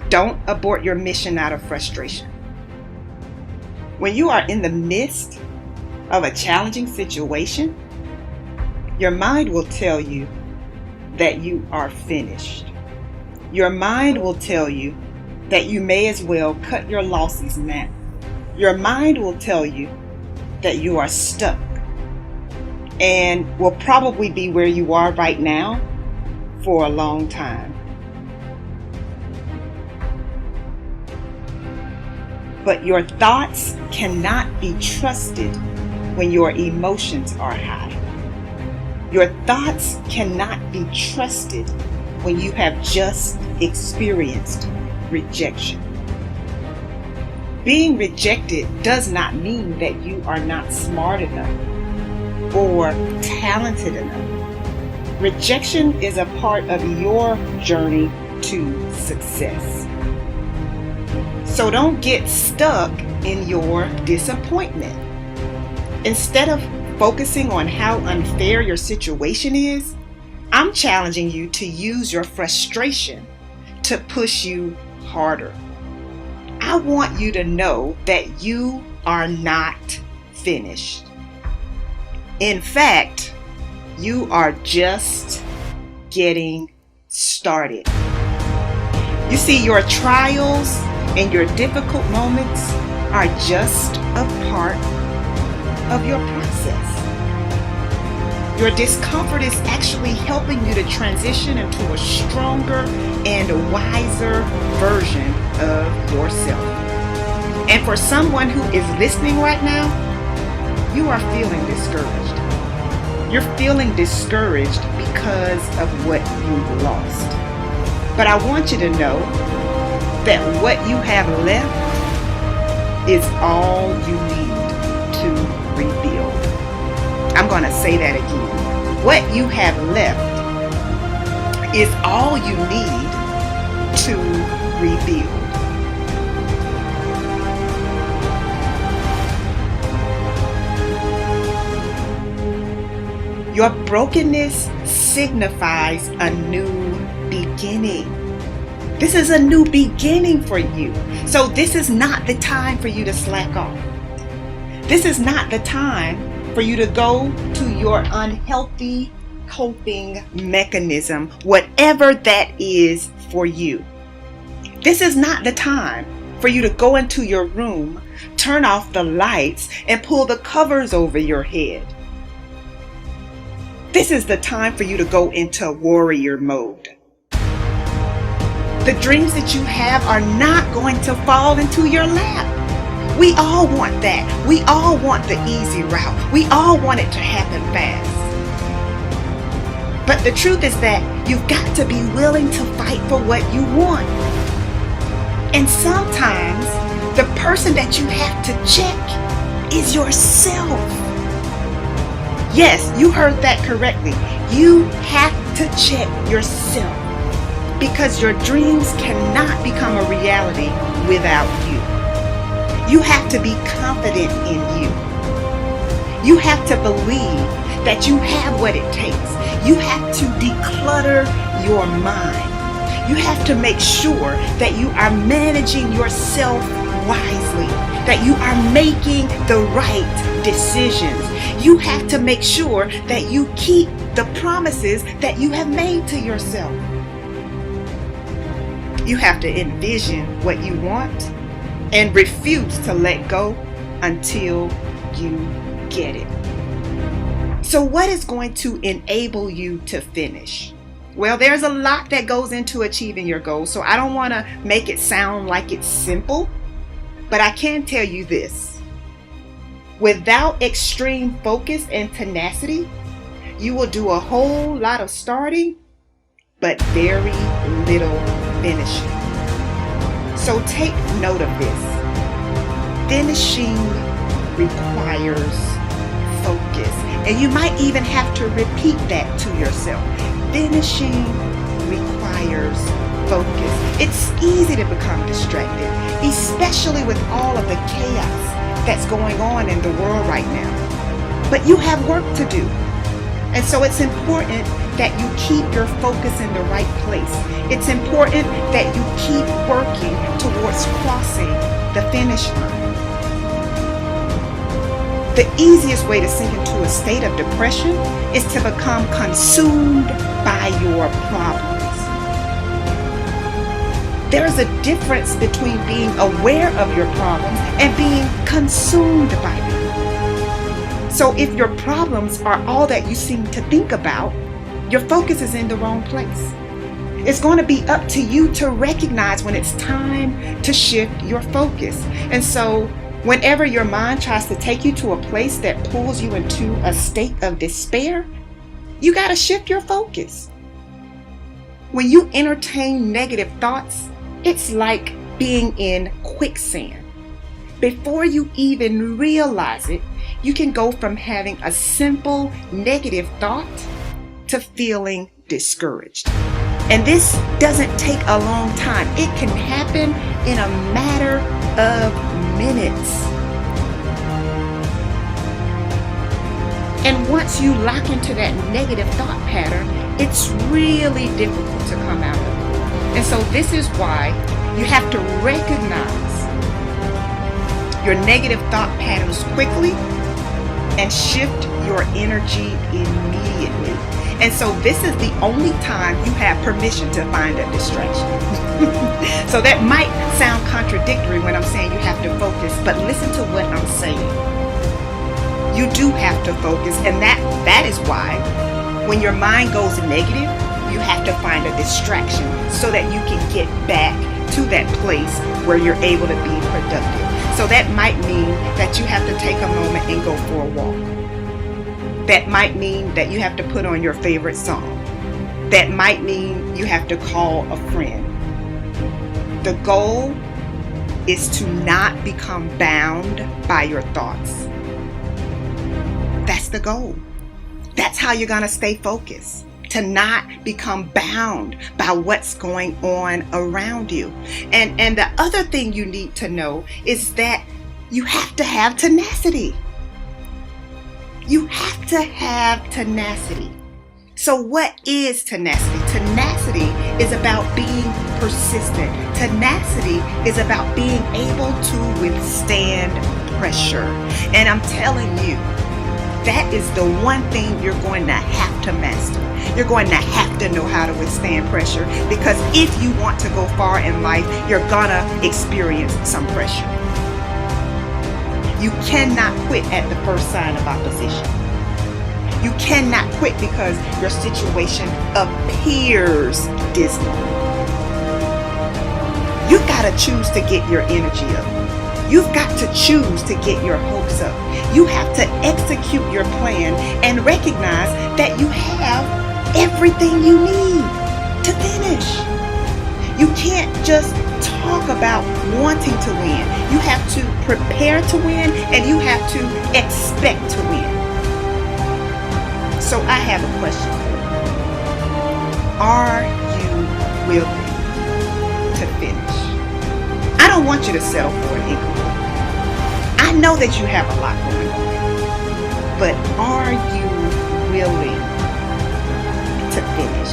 Don't abort your mission out of frustration. When you are in the midst of a challenging situation, your mind will tell you that you are finished. Your mind will tell you that you may as well cut your losses now. Your mind will tell you that you are stuck and will probably be where you are right now for a long time. But your thoughts cannot be trusted when your emotions are high. Your thoughts cannot be trusted when you have just experienced rejection. Being rejected does not mean that you are not smart enough or talented enough. Rejection is a part of your journey to success. So don't get stuck in your disappointment. Instead of focusing on how unfair your situation is, I'm challenging you to use your frustration to push you harder. I want you to know that you are not finished. In fact, you are just getting started. You see, your trials and your difficult moments are just a part of your process. Your discomfort is actually helping you to transition into a stronger and wiser version of yourself. And for someone who is listening right now, you are feeling discouraged. You're feeling discouraged because of what you've lost. But I want you to know that what you have left is all you need to rebuild. I'm going to say that again. What you have left is all you need to rebuild. Your brokenness signifies a new beginning. This is a new beginning for you. So this is not the time for you to slack off. This is not the time for you to go to your unhealthy coping mechanism, whatever that is for you. This is not the time for you to go into your room, turn off the lights, and pull the covers over your head. This is the time for you to go into warrior mode. The dreams that you have are not going to fall into your lap. We all want that. We all want the easy route. We all want it to happen fast. But the truth is that you've got to be willing to fight for what you want. And sometimes the person that you have to check is yourself. Yes, you heard that correctly. You have to check yourself because your dreams cannot become a reality without you. You have to be confident in you. You have to believe that you have what it takes. You have to declutter your mind. You have to make sure that you are managing yourself wisely, that you are making the right decisions. You have to make sure that you keep the promises that you have made to yourself. You have to envision what you want and refuse to let go until you get it. So what is going to enable you to finish? Well, there's a lot that goes into achieving your goals, so I don't want to make it sound like it's simple, but I can tell you this. Without extreme focus and tenacity, you will do a whole lot of starting, but very little finishing. So take note of this. Finishing requires focus. And you might even have to repeat that to yourself. Finishing requires focus. It's easy to become distracted, especially with all of the chaos that's going on in the world right now. But you have work to do. And so it's important that you keep your focus in the right place. It's important that you keep working towards crossing the finish line. The easiest way to sink into a state of depression is to become consumed by your problems. There is a difference between being aware of your problems and being consumed by them. So if your problems are all that you seem to think about, your focus is in the wrong place. It's going to be up to you to recognize when it's time to shift your focus. And so whenever your mind tries to take you to a place that pulls you into a state of despair, you got to shift your focus. When you entertain negative thoughts, it's like being in quicksand. Before you even realize it, you can go from having a simple negative thought to feeling discouraged. And this doesn't take a long time. It can happen in a matter of minutes. And once you lock into that negative thought pattern, it's really difficult to come out of it. And so this is why you have to recognize your negative thought patterns quickly and shift your energy immediately. And so this is the only time you have permission to find a distraction. So that might sound contradictory when I'm saying you have to focus, but listen to what I'm saying. You do have to focus, and that is why when your mind goes negative, you have to find a distraction so that you can get back to that place where you're able to be productive. So that might mean that you have to take a moment and go for a walk. That might mean that you have to put on your favorite song. That might mean you have to call a friend. The goal is to not become bound by your thoughts. That's the goal. That's how you're going to stay focused. To not become bound by what's going on around you. And the other thing you need to know is that you have to have tenacity. You have to have tenacity. So what is tenacity? Tenacity is about being persistent. Tenacity is about being able to withstand pressure. And I'm telling you, that is the one thing you're going to have to master. You're going to have to know how to withstand pressure, because if you want to go far in life, you're gonna experience some pressure. You cannot quit at the first sign of opposition. You cannot quit because your situation appears dismal. You've got to choose to get your energy up. You've got to choose to get your hopes up. You have to execute your plan and recognize that you have everything you need to finish. You can't just talk about wanting to win. You have to prepare to win, and you have to expect to win. So I have a question for you. Are you willing to finish? I don't want you to settle for an incomplete. I know that you have a lot going on, but are you willing to finish?